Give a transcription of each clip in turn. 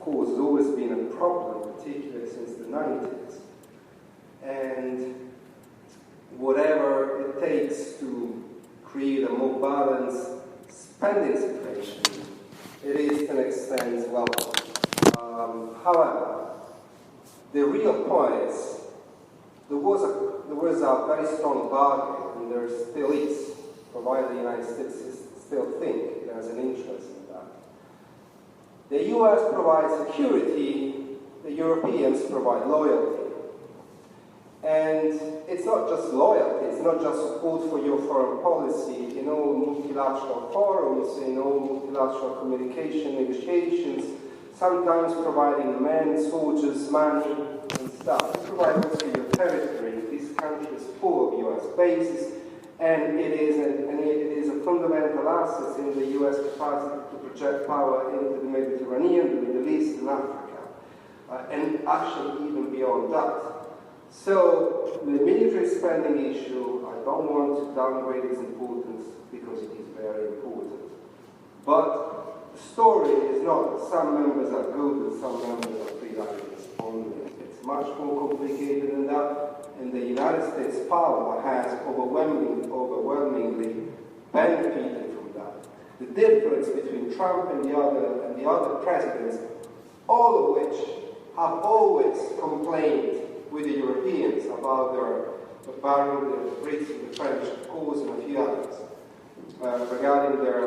course, has always been a problem, particularly since the 90s. And whatever it takes to create a more balanced spending situation, it is to an extent welcome. However, the real point is there was a very strong bargain, and there still is, provided the United States still think it has an interest in that. The US provides security, the Europeans provide loyalty. And it's not just loyalty, it's not just support for your foreign policy. In all multilateral forums, in all multilateral communication negotiations, sometimes providing men, soldiers, money, and stuff. You provide also your territory. This country is full of US bases, and it is a fundamental asset in the US capacity to project power into the Mediterranean, the Middle East, and Africa, and actually even beyond that. So, the military spending issue, I don't want to downgrade its importance because it is very important. But the story is not that some members are good and some members are free riders only. It's much more complicated than that, and the United States power has overwhelmingly benefited from that. The difference between Trump and the other presidents, all of which have always complained with the Europeans about the Brits and the French, of course, and a few others, regarding their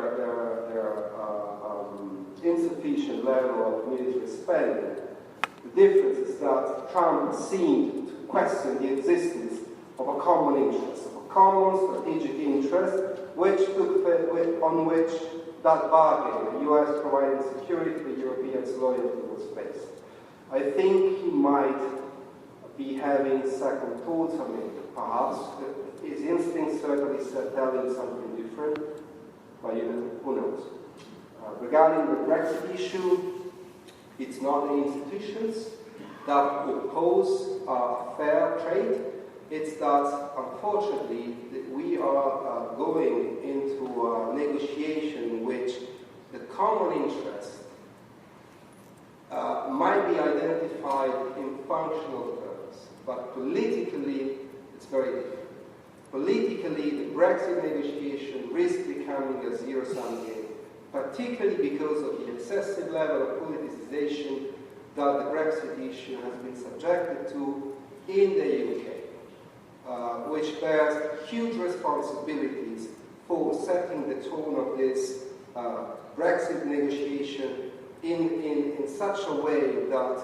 insufficient level of military spending. The difference is that Trump seemed to question the existence of a common interest, of a common strategic interest, on which that bargain, the US providing security, the Europeans' loyalty, was based. I think he might be having second thoughts. I mean, perhaps his instincts certainly tell him something different, but who knows. Regarding the Brexit issue, it's not the institutions that oppose fair trade. It's that, unfortunately, that we are going into a negotiation in which the common interest might be identified in functional terms, but politically, it's very different. Politically, the Brexit negotiation risks becoming a zero-sum game, particularly because of the excessive level of politicization that the Brexit issue has been subjected to in the UK, which bears huge responsibilities for setting the tone of this Brexit negotiation in such a way that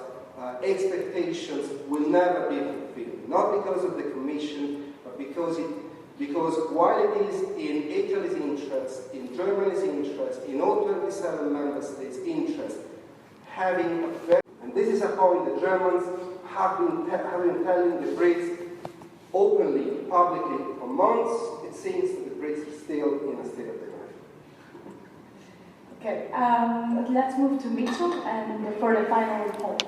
expectations will never be fulfilled. Not because of the Commission, but because while it is in Italy's interest, in Germany's interest, in all 27 member states' interest, having a very... And this is a point the Germans have been telling the Brits openly, publicly, for months. It seems that the Brits are still in a state of denial. Okay, let's move to Mitchell and for the final point.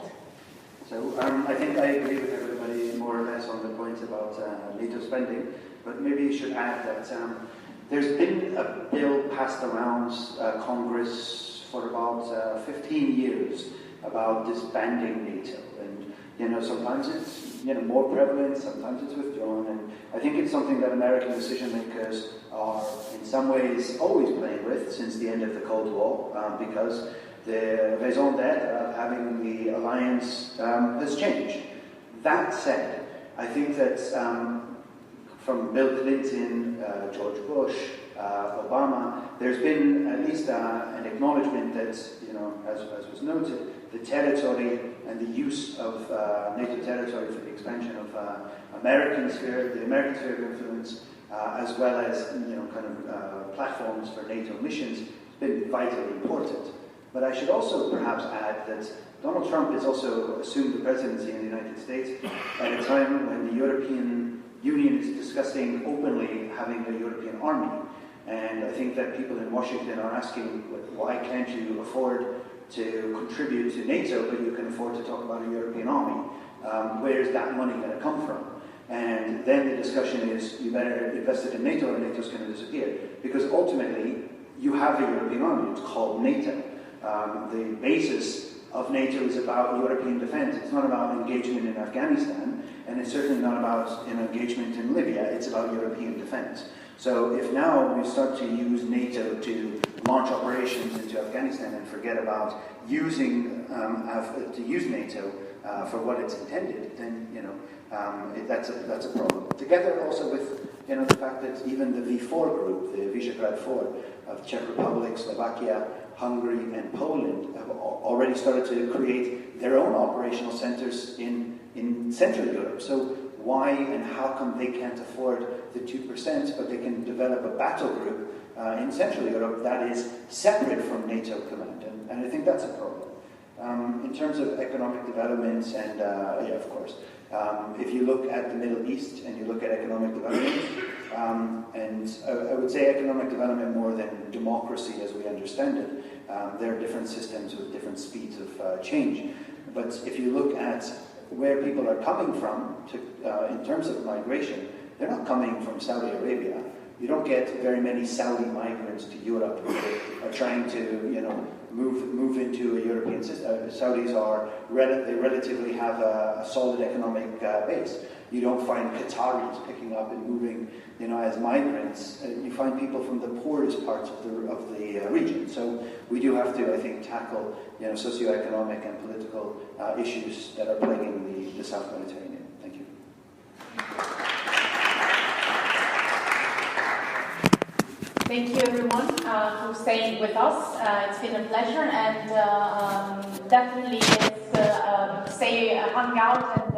So I think I agree with everybody more or less on the points about NATO spending, but maybe you should add that there's been a bill passed around Congress for about 15 years about disbanding NATO, and sometimes it's more prevalent, sometimes it's withdrawn, and I think it's something that American decision makers are in some ways always playing with since the end of the Cold War, because the raison d'etre of having the alliance has changed. That said, I think that from Bill Clinton, George Bush, Obama, there's been at least an acknowledgement that, as was noted, the territory and the use of NATO territory for the expansion of the American sphere of influence, as well as platforms for NATO missions, has been vitally important. But I should also perhaps add that Donald Trump has also assumed the presidency in the United States at a time when the European Union is discussing openly having a European army. And I think that people in Washington are asking, why can't you afford to contribute to NATO, but you can afford to talk about a European army? Where's that money going to come from? And then the discussion is, you better invest it in NATO or NATO's going to disappear. Because ultimately, you have a European army. It's called NATO. The basis of NATO is about European defense. It's not about engagement in Afghanistan, and it's certainly not about engagement in Libya. It's about European defense. So if now we start to use NATO to launch operations into Afghanistan and forget about using to use NATO for what it's intended, then that's a problem. Together also with the fact that even the V4 group, the Visegrad 4 of Czech Republic, Slovakia, Hungary, and Poland have already started to create their own operational centers in Central Europe. So why and how come they can't afford the 2%, but they can develop a battle group in Central Europe that is separate from NATO command? And I think that's a problem. In terms of economic developments, and of course, if you look at the Middle East and you look at economic development, and I would say economic development more than democracy as we understand it, there are different systems with different speeds of change. But if you look at where people are coming from in terms of migration, they're not coming from Saudi Arabia. You don't get very many Saudi migrants to Europe who are trying to, move into a European system. Saudis they relatively have a solid economic base. You don't find Qataris picking up and moving, as migrants. You find people from the poorest parts of the region. So we do have to, I think, tackle, socioeconomic and political issues that are plaguing the South Mediterranean. Thank you. Thank you, everyone, for staying with us. It's been a pleasure, and definitely let's stay hung out and